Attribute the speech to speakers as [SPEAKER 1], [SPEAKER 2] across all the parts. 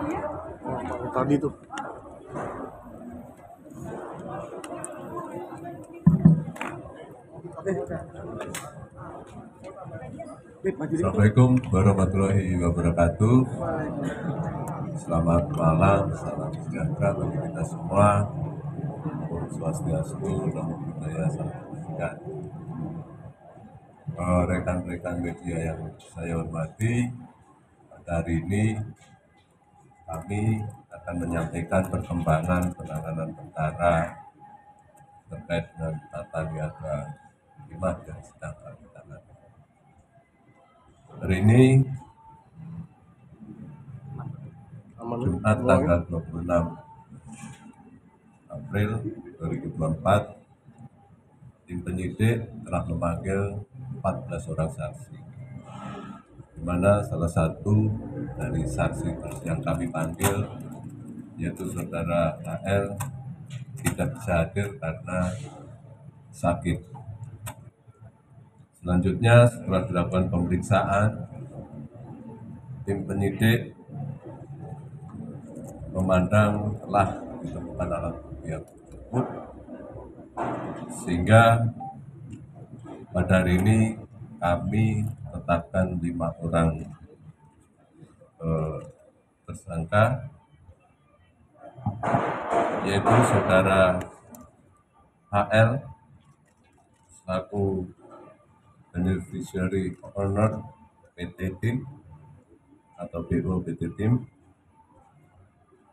[SPEAKER 1] Baru tadi tuh.
[SPEAKER 2] Assalamualaikum warahmatullahi wabarakatuh. Selamat malam, salam sejahtera bagi kita semua. Om Swastiastu, Namo Buddhaya, Salam Kebajikan. Rekan-rekan media yang saya hormati, pada hari ini kami akan menyampaikan perkembangan penanganan perkara terkait dengan tata niaga timah yang sedang kami tangani. Hari ini Jumat tanggal 26 April 2024, tim penyidik telah memanggil 14 orang saksi, di mana salah satu dari saksi yang kami panggil yaitu saudara HL tidak bisa hadir karena sakit. Selanjutnya, setelah dilakukan pemeriksaan, tim penyidik memandang telah ditemukan alat bukti yang cukup, sehingga pada hari ini kami tetapkan 5 orang tersangka, yaitu saudara HL selaku Beneficiary Owner PT Tim atau BO PT Tim.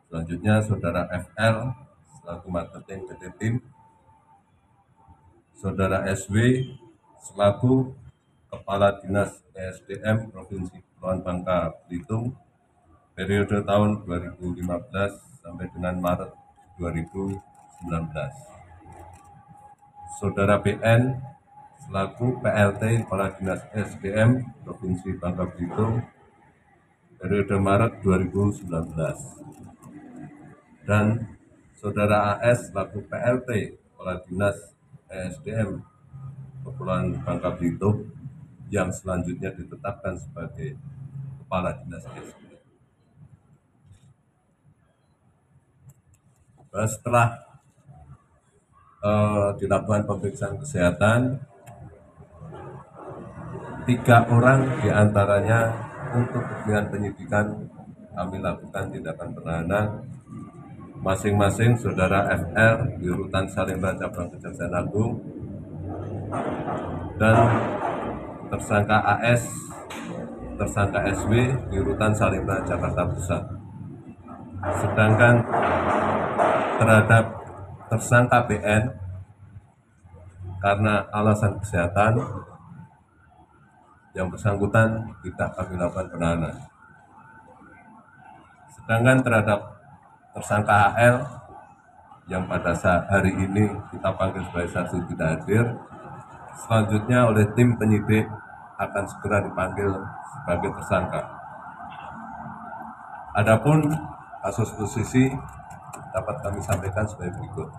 [SPEAKER 2] Selanjutnya saudara FL selaku Marketing PT Tim, saudara SW selaku Kepala Dinas ESDM Provinsi Kepulauan Bangka Belitung periode tahun 2015 sampai dengan Maret 2019. Saudara BN selaku PLT Kepala Dinas ESDM Provinsi Bangka Belitung periode Maret 2019. Dan saudara AS selaku PLT Kepala Dinas ESDM Kepulauan Bangka Belitung yang selanjutnya ditetapkan sebagai Kepala Dinas ESDM. Setelah dilakukan pemeriksaan kesehatan, 3 orang diantaranya untuk kepentingan penyidikan kami lakukan tindakan penahanan, masing-masing saudara FL di Rutan Salemba Cabang Kejaksaan Agung dan tersangka AS, tersangka SW di Rutan Salemba Jakarta Pusat. Sedangkan terhadap tersangka BN karena alasan kesehatan yang bersangkutan tidak kami lakukan penahanan. Sedangkan terhadap tersangka HL yang pada saat hari ini kita panggil sebagai saksi tidak hadir, selanjutnya oleh tim penyidik akan segera dipanggil sebagai tersangka. Adapun kasus posisi dapat kami sampaikan sebagai berikut,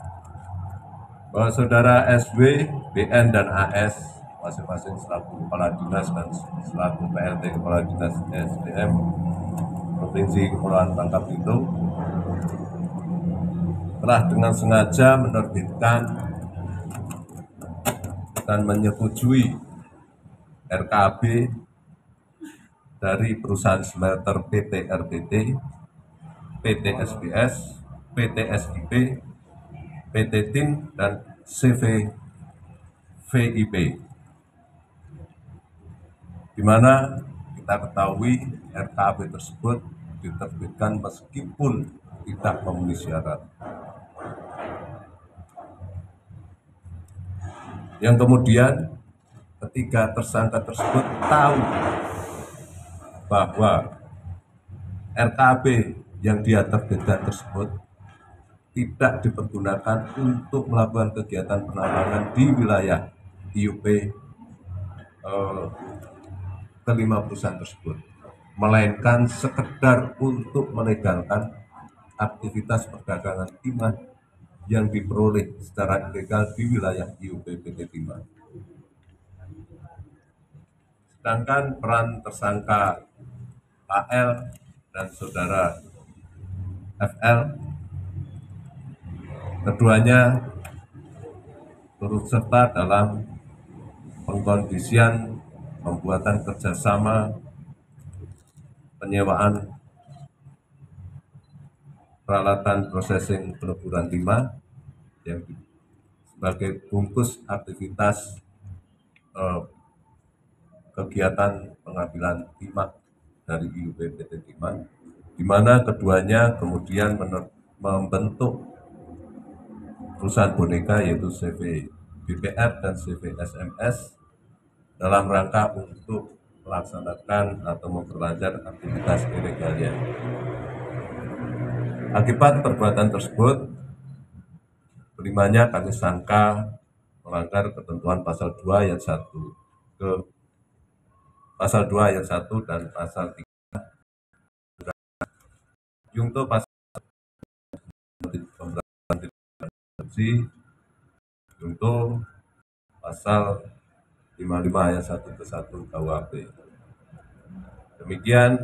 [SPEAKER 2] bahwa saudara SW, BN, dan AS masing-masing selaku Kepala Dinas dan selaku PLT Kepala Dinas SDM Provinsi Kepulauan Bangka Belitung telah dengan sengaja menerbitkan dan menyetujui RKAB dari perusahaan smelter PT RBT, PT SBS, PT SIP, PT TIM, dan CVVIP, di mana kita ketahui RKAB tersebut diterbitkan meskipun tidak memenuhi syarat. Yang kemudian ketika tersangka tersebut tahu bahwa RKAB yang dia terbitkan tersebut tidak dipergunakan untuk melakukan kegiatan penambangan di wilayah IUP kelima perusahaan tersebut, melainkan sekedar untuk melegalkan aktivitas perdagangan timah yang diperoleh secara ilegal di wilayah IUP PT Timah. Sedangkan peran tersangka AL dan saudara FL. Keduanya turut serta dalam pengkondisian pembuatan kerjasama penyewaan peralatan processing peleburan timah yang sebagai bungkus aktivitas kegiatan pengambilan timah dari IUP PT Timah, di mana keduanya kemudian membentuk perusahaan boneka yaitu CV BPR dan CV SMS dalam rangka untuk melaksanakan atau memperlancar aktivitas ilegalnya. Akibat perbuatan tersebut, kelimanya kami sangka melanggar ketentuan pasal 2 ayat 1 ke pasal 2 ayat 1 dan pasal 3 Jungto pasal pemberantasan korupsi, Jungto pasal 55 ayat 1 ke 1 KUHP. Demikian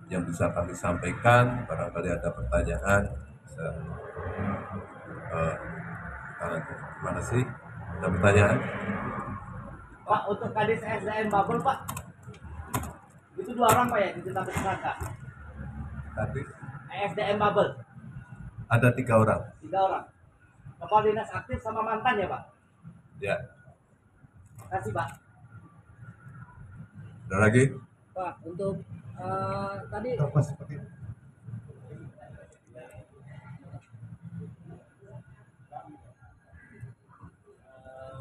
[SPEAKER 2] yang bisa kami sampaikan. Barangkali ada pertanyaan, bisa gimana sih? Ada pertanyaan?
[SPEAKER 1] Pak, untuk Kadis SDM Bubble, Pak, itu 2 orang Pak ya ditetapkan tersangka.
[SPEAKER 2] Kadis
[SPEAKER 1] SDM Bubble
[SPEAKER 2] ada 3 orang.
[SPEAKER 1] 3 orang. Kepala dinas aktif sama mantan ya Pak?
[SPEAKER 2] Ya.
[SPEAKER 1] Terima kasih Pak.
[SPEAKER 2] Ada lagi?
[SPEAKER 3] Pak, untuk tadi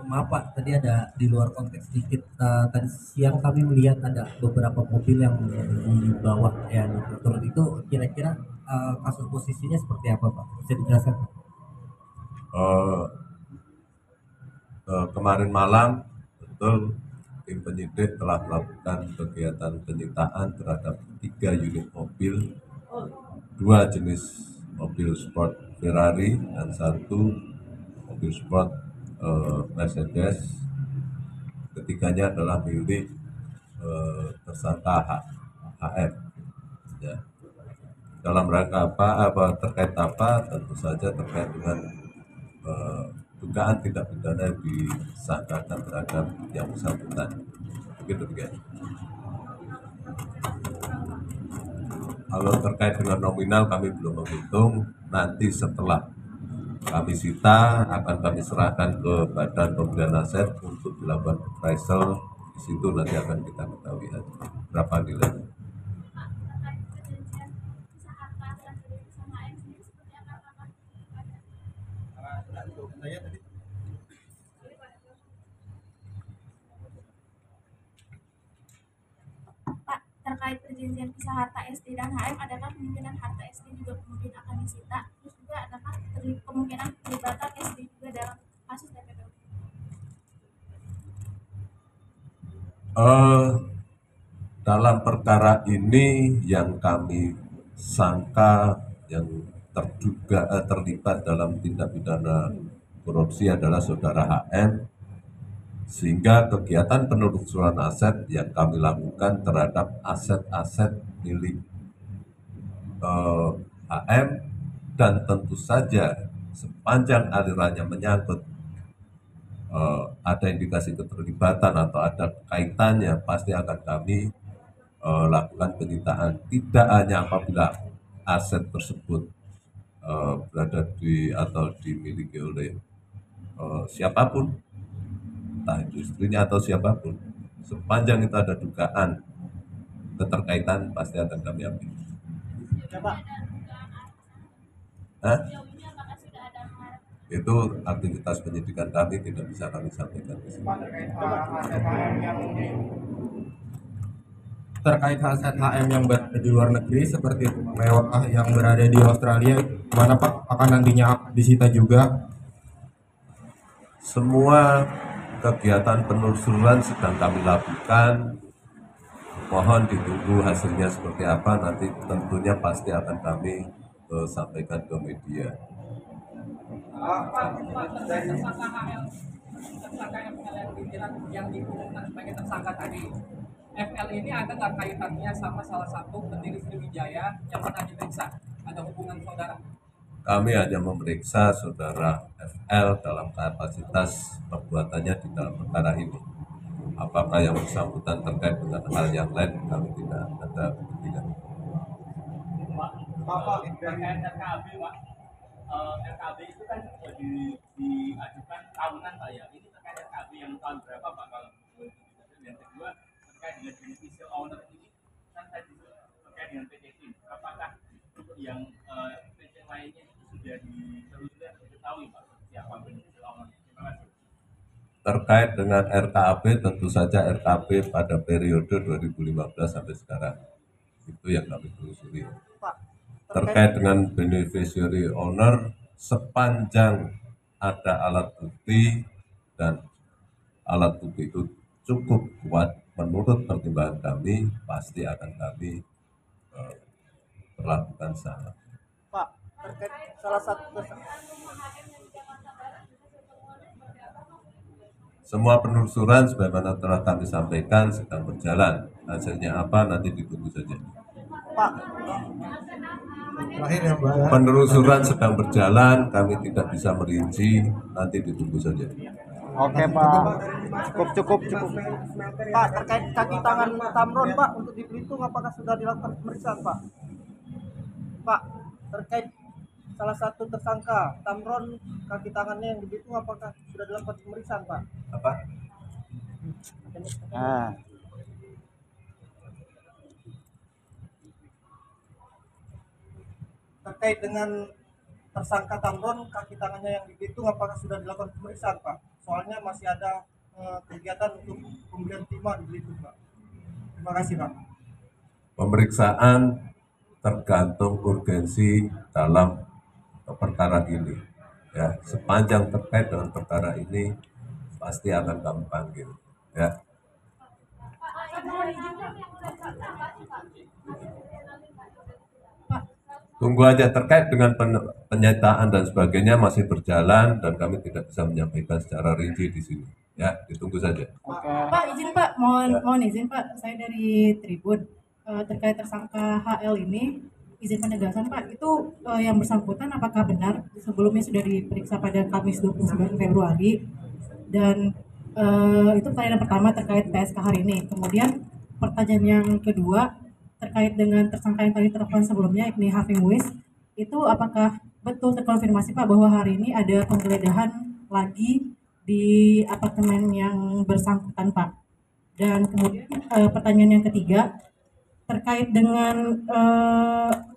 [SPEAKER 3] maaf Pak, tadi ada di luar konteks sedikit. Tadi siang kami melihat ada beberapa mobil yang di bawah ya turun itu kira-kira kasus posisinya seperti apa Pak? Bisa dijelaskan?
[SPEAKER 2] Kemarin malam betul tim penyidik telah melakukan kegiatan penyitaan terhadap 3 unit mobil, 2 jenis mobil sport Ferrari dan 1 mobil sport Mercedes. Ketiganya adalah milik tersangka HM. Ya. Dalam rangka apa terkait apa? Tentu saja terkait dengan dugaan tindak pidana yang disangkakan terhadap yang bersangkutan. Begitu kan? Kalau terkait dengan nominal kami belum menghitung. Nanti setelah kami sita akan kami serahkan ke Badan Pembelian Aset untuk dilakukan appraisal. Di situ nanti akan kita ketahui berapa nilainya.
[SPEAKER 4] Pak, terkait perjanjian pisah harta SD dan HM, adakah kemungkinan harta SD juga kemudian akan disita? Terus juga adakah kemungkinan terlibatan SD juga dalam kasus TPPU?
[SPEAKER 2] Dalam perkara ini yang kami sangka yang terlibat dalam tindak pidana korupsi adalah saudara HM, sehingga kegiatan penelusuran aset yang kami lakukan terhadap aset-aset milik HM dan tentu saja sepanjang alirannya menyangkut ada indikasi keterlibatan atau ada kaitannya, pasti akan kami lakukan penyitaan. Tidak hanya apabila aset tersebut berada di atau dimiliki oleh siapapun, entah itu istrinya atau siapapun, sepanjang itu ada dugaan keterkaitan pasti akan kami ambil.
[SPEAKER 1] Coba.
[SPEAKER 2] Itu aktivitas penyidikan kami, tidak bisa kami sampaikan di sini.
[SPEAKER 5] Terkait aset HM yang berada di luar negeri seperti mewah yang berada di Australia, mana Pak akan nantinya disita juga?
[SPEAKER 2] Semua kegiatan penelusuran sedang kami lakukan. Mohon ditunggu hasilnya seperti apa, nanti tentunya pasti akan kami sampaikan ke media.
[SPEAKER 3] Tersangka yang diumumkan sebagai tersangka tadi, FL ini ada nggak kaitannya sama salah satu pendiri Sriwijaya yang pernah diperiksa? Ada hubungan saudara?
[SPEAKER 2] Kami hanya memeriksa saudara FL dalam kapasitas perbuatannya di dalam perkara ini. Apakah yang bersangkutan terkait dengan hal yang lain, kami tidak ada kepentingan.
[SPEAKER 1] Pak, terkait RKAB, Pak. RKAB itu kan diajukan tahunan, Pak ya. Ini terkait RKAB yang tahun berapa, Pak? Kalau yang kedua terkait dengan beneficial owner ini kan tadi terkait dengan PT Tim. Apakah untuk yang PT lainnya itu sudah diketahui, Pak? Siapa beneficial owner? Terima kasih.
[SPEAKER 2] Terkait dengan RKAB, tentu saja RKAB pada periode 2015 sampai sekarang. Itu yang kami telusuri.
[SPEAKER 1] Pak,
[SPEAKER 2] Terkait dengan beneficiary owner, sepanjang ada alat bukti dan alat bukti itu cukup kuat menurut pertimbangan kami, pasti akan kami perlakukan sama.
[SPEAKER 1] Pak, terkait salah satu
[SPEAKER 2] Semua penelusuran sebagaimana telah kami sampaikan sedang berjalan. Hasilnya apa nanti ditunggu saja.
[SPEAKER 1] Pak,
[SPEAKER 5] Terakhir ya Mbak ya.
[SPEAKER 2] Penelusuran sedang berjalan, kami tidak bisa merinci, nanti ditunggu saja.
[SPEAKER 1] oke Pak, cukup. Pak, terkait kaki tangan Tamron Pak untuk di Belitung, apakah sudah dilakukan pemeriksaan Pak? Pak, terkait salah satu tersangka Tamron, kaki tangannya yang di Belitung, apakah sudah dilakukan pemeriksaan Pak?
[SPEAKER 2] Apa?
[SPEAKER 1] Nah. Terkait dengan tersangka Tamron, kaki tangannya yang di Belitung, apakah sudah dilakukan pemeriksaan Pak? Soalnya masih ada kegiatan untuk pembelian timah di Belitung Pak. Terima kasih Pak.
[SPEAKER 2] Pemeriksaan tergantung urgensi dalam perkara ini. Ya, sepanjang terkait dengan perkara ini pasti akan kami panggil. Ya. Tunggu aja, terkait dengan penyataan dan sebagainya masih berjalan dan kami tidak bisa menyampaikan secara rinci di sini. Ya, ditunggu saja.
[SPEAKER 6] Pak, izin Pak, mohon izin Pak, saya dari Tribun. Terkait tersangka HL ini, izin penegasan Pak, itu yang bersangkutan apakah benar sebelumnya sudah diperiksa pada Kamis 29 Februari, dan itu pertanyaan pertama terkait PSK hari ini. Kemudian pertanyaan yang kedua terkait dengan tersangka yang tadi telepon sebelumnya, yakni Hafi Muiz, itu apakah betul terkonfirmasi Pak bahwa hari ini ada penggeledahan lagi di apartemen yang bersangkutan Pak? Dan kemudian pertanyaan yang ketiga terkait dengan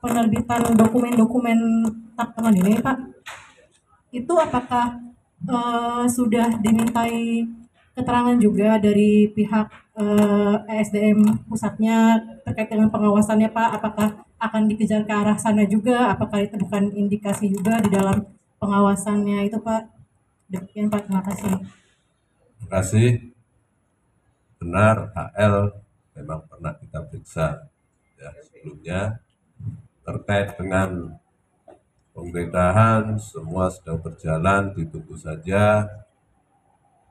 [SPEAKER 6] penerbitan dokumen-dokumen tabungan ini Pak, itu apakah sudah dimintai keterangan juga dari pihak ESDM pusatnya terkait dengan pengawasannya Pak? Apakah akan dikejar ke arah sana juga? Apakah ditemukan indikasi juga di dalam pengawasannya itu Pak? Demikian Pak, terima kasih.
[SPEAKER 2] Terima kasih. Benar, HL memang pernah kita periksa ya sebelumnya. Terkait dengan penggeledahan, semua sedang berjalan, ditunggu saja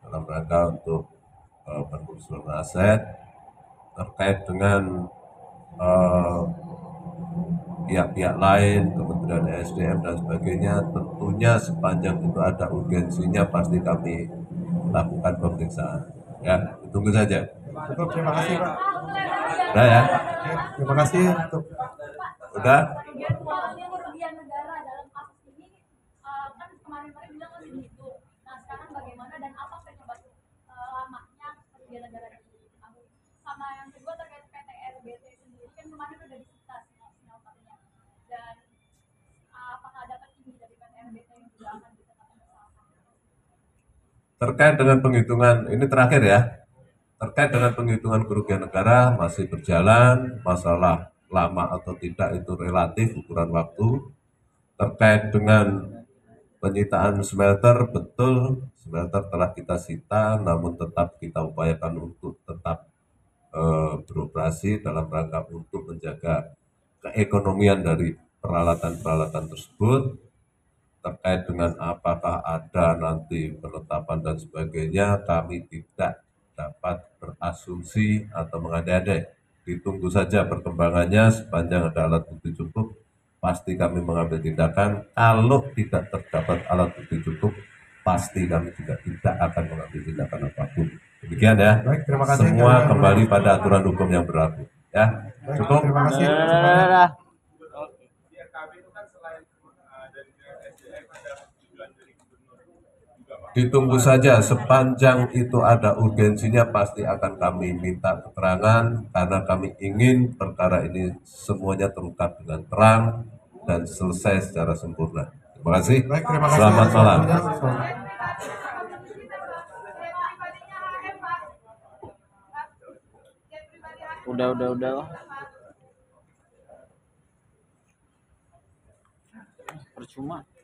[SPEAKER 2] dalam rangka untuk penelusuran aset. Terkait dengan pihak-pihak lain, Kementerian SDM dan sebagainya, tentunya sepanjang itu ada urgensinya pasti kami lakukan pemeriksaan. Ya, tunggu saja.
[SPEAKER 5] Cukup, terima kasih Pak.
[SPEAKER 2] Udah ya?
[SPEAKER 5] Terima kasih untuk
[SPEAKER 2] Udah?
[SPEAKER 4] Kerugian negara dalam kasus ini kan kemarin-kemarin bilang masih dihitung. Nah sekarang bagaimana dan apa penyebab lamanya kerugian negara itu? Sama yang kedua terkait PT RBT sendiri kan kemarin sudah disita sinyal-sinyalnya, dan apakah ada petinggi dari PT RBT yang juga akan ditetapkan bersama?
[SPEAKER 2] Terkait dengan penghitungan, ini terakhir ya. Terkait dengan penghitungan kerugian negara masih berjalan, masalah lama atau tidak itu relatif ukuran waktu. Terkait dengan penyitaan smelter, betul smelter telah kita sita, namun tetap kita upayakan untuk tetap beroperasi dalam rangka untuk menjaga keekonomian dari peralatan-peralatan tersebut. Terkait dengan apakah ada nanti penetapan dan sebagainya, kami tidak dapat berasumsi atau mengada-ada. Ditunggu saja perkembangannya, sepanjang ada alat bukti cukup, pasti kami mengambil tindakan. Kalau tidak terdapat alat bukti cukup, pasti kami juga tidak akan mengambil tindakan apapun. Demikian ya.
[SPEAKER 5] Baik, terima kasih.
[SPEAKER 2] Semua kembali pada aturan hukum yang berlaku. Ya,
[SPEAKER 5] Baik,
[SPEAKER 2] cukup.
[SPEAKER 5] terima kasih. Semuanya.
[SPEAKER 1] Di RKB itu kan selain dari SDM ada tujuan dari gubernur juga Pak.
[SPEAKER 2] Ditunggu saja, sepanjang itu ada urgensinya pasti akan kami minta keterangan karena kami ingin perkara ini semuanya terungkap dengan terang dan selesai secara sempurna. Terima kasih.
[SPEAKER 5] Baik, terima kasih.
[SPEAKER 2] Selamat malam.
[SPEAKER 7] Udah. Percuma.